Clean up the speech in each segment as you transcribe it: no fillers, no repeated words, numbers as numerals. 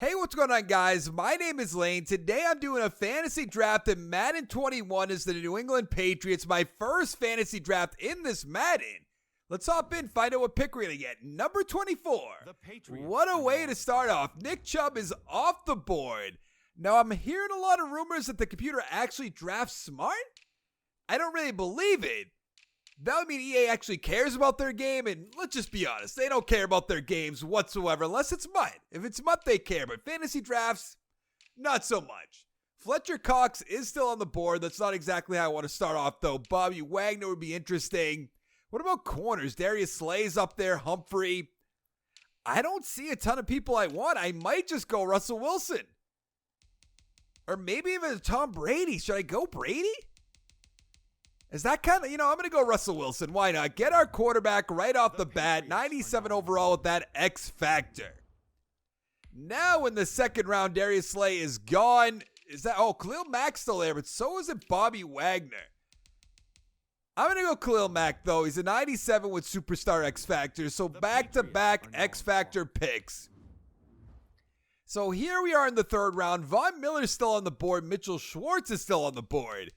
Hey, what's going on, guys? My name is Lane. Today I'm doing a fantasy draft in Madden 21 as the New England Patriots. My first fantasy draft in this Madden. Let's hop in, find out what pick we're going to get. Number 24. What a way to start off. Nick Chubb is off the board. Now, I'm hearing a lot of rumors that the computer actually drafts smart. I don't really believe it. That would mean EA actually cares about their game, and let's just be honest, they don't care about their games whatsoever unless it's MUT. If it's MUT, they care, but fantasy drafts, not so much. Fletcher Cox is still on the board. That's not exactly how I want to start off, though. Bobby Wagner would be interesting. What about corners? Darius Slay's up there, Humphrey. I don't see a ton of people I want. I might just go Russell Wilson. Or maybe even Tom Brady. Should I go Brady? Is that kind of, I'm going to go Russell Wilson. Why not? Get our quarterback right off the bat. 97 overall with that X factor. Now in the second round, Darius Slay is gone. Khalil Mack's still there, but so is it Bobby Wagner. I'm going to go Khalil Mack, though. He's a 97 with superstar X factor. So back-to-back X factor picks. So here we are in the third round. Von Miller's still on the board. Mitchell Schwartz is still on the board.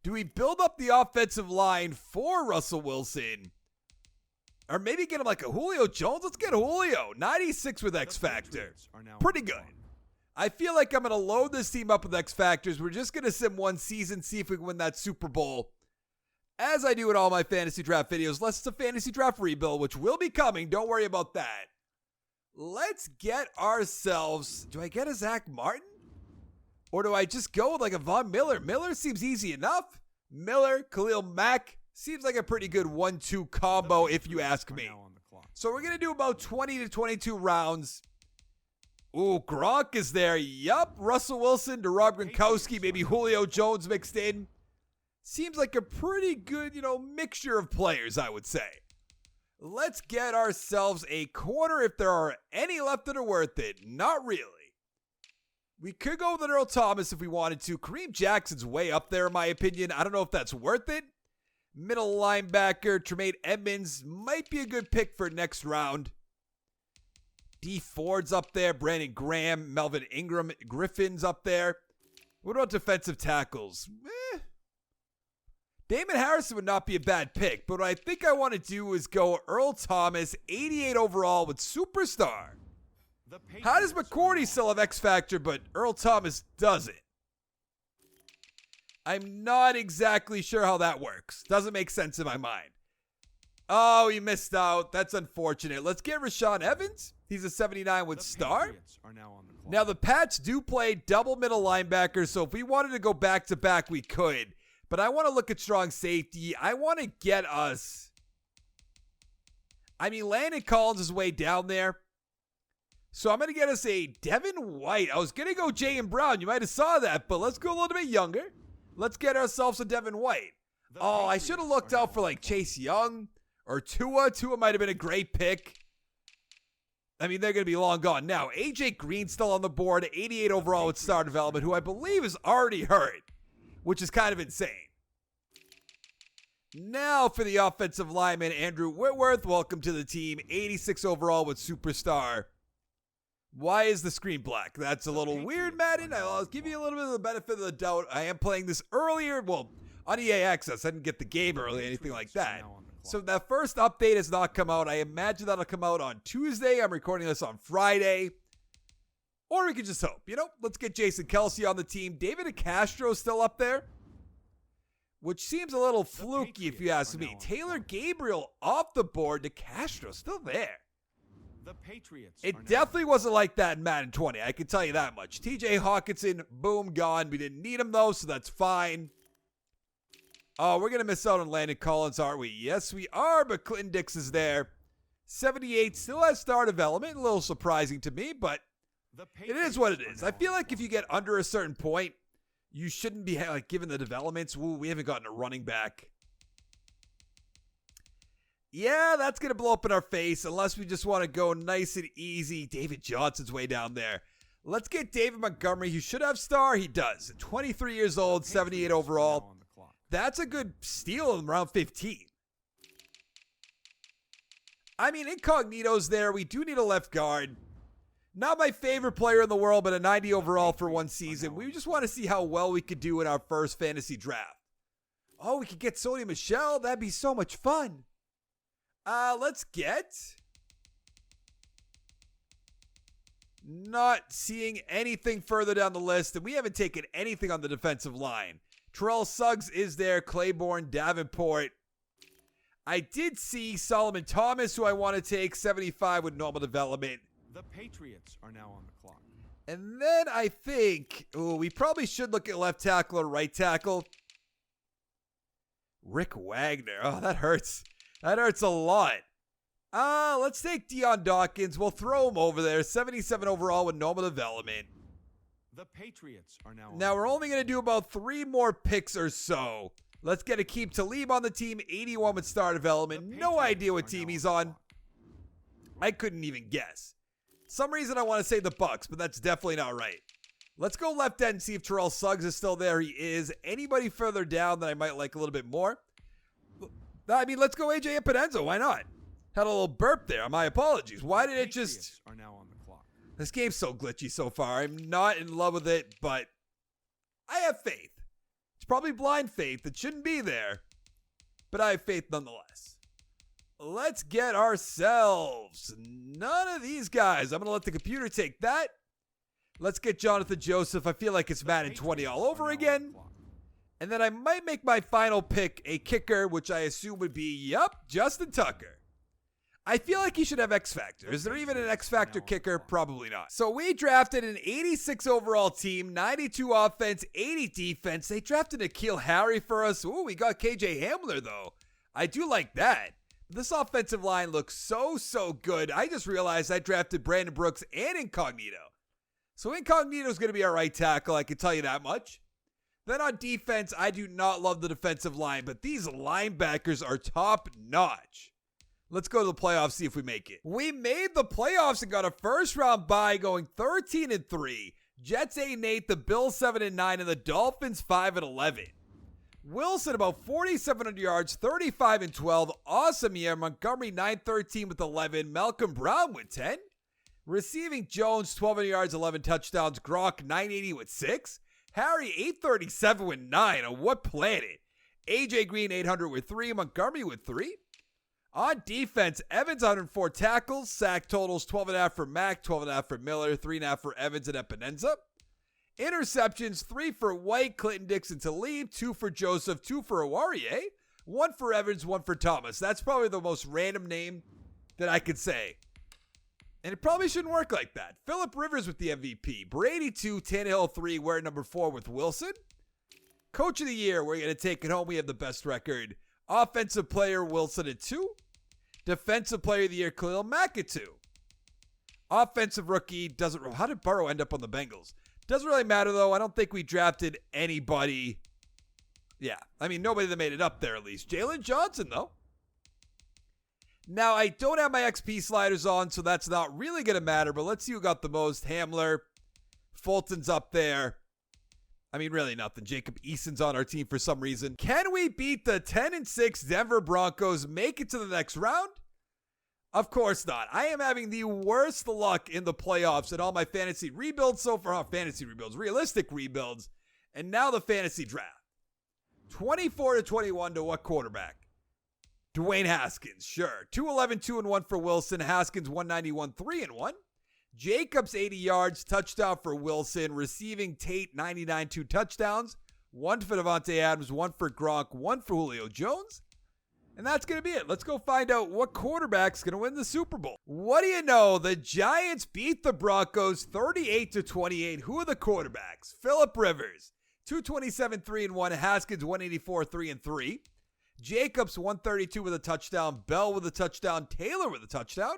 Do we build up the offensive line for Russell Wilson? Or maybe get him like a Julio Jones? Let's get Julio. 96 with X Factor. Pretty good. I feel like I'm going to load this team up with X Factors. We're just going to sim one season, see if we can win that Super Bowl. As I do in all my fantasy draft videos, unless it's a fantasy draft rebuild, which will be coming. Don't worry about that. Let's get ourselves... Do I get a Zach Martin? Or do I just go with like a Von Miller? Miller seems easy enough. Miller, Khalil Mack seems like a pretty good 1-2 combo if you ask me. So we're going to do about 20 to 22 rounds. Ooh, Gronk is there. Yup. Russell Wilson to Rob Gronkowski, maybe Julio Jones mixed in. Seems like a pretty good, mixture of players, I would say. Let's get ourselves a corner if there are any left that are worth it. Not really. We could go with an Earl Thomas if we wanted to. Kareem Jackson's way up there, in my opinion. I don't know if that's worth it. Middle linebacker, Tremaine Edmonds might be a good pick for next round. D Ford's up there. Brandon Graham, Melvin Ingram, Griffin's up there. What about defensive tackles? Damon Harrison would not be a bad pick, but what I think I want to do is go Earl Thomas, 88 overall with superstar. How does McCourty still have X Factor, but Earl Thomas doesn't? I'm not exactly sure how that works. Doesn't make sense in my mind. Oh, he missed out. That's unfortunate. Let's get Rashaan Evans. He's a 79 with star. Now, the Pats do play double middle linebacker, so if we wanted to go back-to-back, we could. But I want to look at strong safety. I want to get us... Landon Collins is way down there. So I'm going to get us a Devin White. I was going to go Jaylen Brown. You might have saw that, but let's go a little bit younger. Let's get ourselves a Devin White. Oh, I should have looked out for like Chase Young or Tua. Tua might have been a great pick. They're going to be long gone now. AJ Green's still on the board, 88 overall with star development, who I believe is already hurt, which is kind of insane. Now for the offensive lineman, Andrew Whitworth. Welcome to the team, 86 overall with superstar. Why is the screen black? That's a little weird, Madden. I'll give you a little bit of the benefit of the doubt. I am playing this earlier. Well, on EA Access. I didn't get the game early, anything like that. So that first update has not come out. I imagine that'll come out on Tuesday. I'm recording this on Friday. Or we could just hope. Let's get Jason Kelce on the team. David Castro still up there, which seems a little fluky if you ask me. Taylor Gabriel off the board. DeCastro still there. It definitely wasn't like that in Madden 20. I can tell you that much. TJ Hawkinson, boom, gone. We didn't need him, though, so that's fine. Oh, we're going to miss out on Landon Collins, aren't we? Yes, we are, but Clinton Dix is there. 78 still has star development. A little surprising to me, but it is what it is. I feel like if you get under a certain point, you shouldn't be given the developments. Ooh, we haven't gotten a running back. Yeah, that's going to blow up in our face unless we just want to go nice and easy. David Johnson's way down there. Let's get David Montgomery. He should have star. He does. 23 years old, 78 overall. That's a good steal in round 15. Incognito's there. We do need a left guard. Not my favorite player in the world, but a 90 overall for one season. We just want to see how well we could do in our first fantasy draft. Oh, we could get Sony Michel. That'd be so much fun. Let's get... Not seeing anything further down the list, and we haven't taken anything on the defensive line. Terrell Suggs is there, Claiborne, Davenport. I did see Solomon Thomas, who I want to take, 75 with normal development. The Patriots are now on the clock. And then I think, we probably should look at left tackle or right tackle. Rick Wagner. Oh, that hurts. That hurts a lot. Let's take Deion Dawkins. We'll throw him over there. 77 overall with normal development. The Patriots are now on. Now we're only going to do about 3 more picks or so. Let's get Aqib Talib on the team. 81 with star development. No idea what team he's on. I couldn't even guess. Some reason I want to say the Bucks, but that's definitely not right. Let's go left end and see if Terrell Suggs is still there. He is. Anybody further down that I might like a little bit more? I mean, let's go AJ Epinenza. Why not? Had a little burp there. My apologies. Why did it just... Are now on the clock. This game's so glitchy so far. I'm not in love with it, but I have faith. It's probably blind faith. It shouldn't be there, but I have faith nonetheless. Let's get ourselves none of these guys. I'm going to let the computer take that. Let's get Jonathan Joseph. I feel like it's Madden 20 all over again. And then I might make my final pick a kicker, which I assume would be, Justin Tucker. I feel like he should have X Factor. Is there even an X Factor kicker? Probably not. So we drafted an 86 overall team, 92 offense, 80 defense. They drafted N'Keal Harry for us. Ooh, we got KJ Hamler, though. I do like that. This offensive line looks so good. I just realized I drafted Brandon Brooks and Incognito. So Incognito's going to be our right tackle, I can tell you that much. Then on defense, I do not love the defensive line, but these linebackers are top notch. Let's go to the playoffs, see if we make it. We made the playoffs and got a first round bye going 13-3. Jets 8-8, the Bills 7-9, and the Dolphins 5-11. Wilson about 4,700 yards, 35-12. Awesome year. Montgomery 913 with 11. Malcolm Brown with 10. Receiving Jones 1,200 yards, 11 touchdowns. Gronk 980 with 6. Harry 837 with 9. On what planet? AJ Green 800 with 3. Montgomery with 3. On defense, Evans 104 tackles, sack totals 12.5 for Mack, 12.5 for Miller, 3.5 for Evans and Epinenza. Interceptions, 3 for White, Clinton Dixon Talib, 2 for Joseph, 2 for Awarie, 1 for Evans, 1 for Thomas. That's probably the most random name that I could say. And it probably shouldn't work like that. Phillip Rivers with the MVP. Brady 2, Tannehill 3, we're at number 4 with Wilson. Coach of the year, we're going to take it home. We have the best record. Offensive player, Wilson at 2. Defensive player of the year, Khalil Mack at 2. Offensive rookie, doesn't... How did Burrow end up on the Bengals? Doesn't really matter, though. I don't think we drafted anybody. Yeah, I mean, nobody that made it up there, at least. Jalen Johnson, though. Now, I don't have my XP sliders on, so that's not really going to matter, but let's see who got the most. Hamler. Fulton's up there. I mean, really nothing. Jacob Eason's on our team for some reason. Can we beat the 10-6 Denver Broncos, make it to the next round? Of course not. I am having the worst luck in the playoffs in all my fantasy rebuilds so far. Fantasy rebuilds, realistic rebuilds, and now the fantasy draft. 24-21 to what quarterback? Dwayne Haskins, sure. 211, 2-1 for Wilson. Haskins 191, 3-1. Jacobs 80 yards, touchdown for Wilson. Receiving Tate 99, 2 touchdowns. 1 for Devontae Adams, 1 for Gronk, 1 for Julio Jones. And that's going to be it. Let's go find out what quarterback's going to win the Super Bowl. What do you know? The Giants beat the Broncos 38-28. Who are the quarterbacks? Phillip Rivers, 227, 3-1. Haskins 184, 3-3. Jacobs 132 with a touchdown. Bell with a touchdown. Taylor with a touchdown.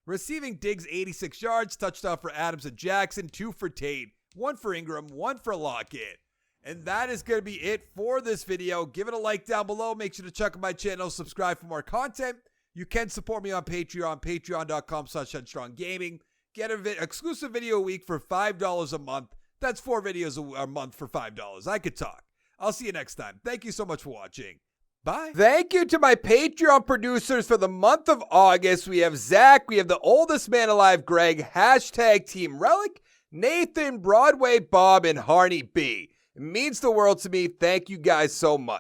Receiving Diggs 86 yards. Touchdown for Adams and Jackson. 2 for Tate. 1 for Ingram. 1 for Lockett. And that is going to be it for this video. Give it a like down below. Make sure to check out my channel. Subscribe for more content. You can support me on Patreon. Patreon.com/HeadstrongGaming. Get an exclusive video a week for $5 a month. That's 4 videos a month for $5. I could talk. I'll see you next time. Thank you so much for watching. Bye. Thank you to my Patreon producers for the month of August. We have Zach, we have the oldest man alive, Greg, hashtag Team Relic, Nathan, Broadway Bob, and Harney B. It means the world to me. Thank you guys so much.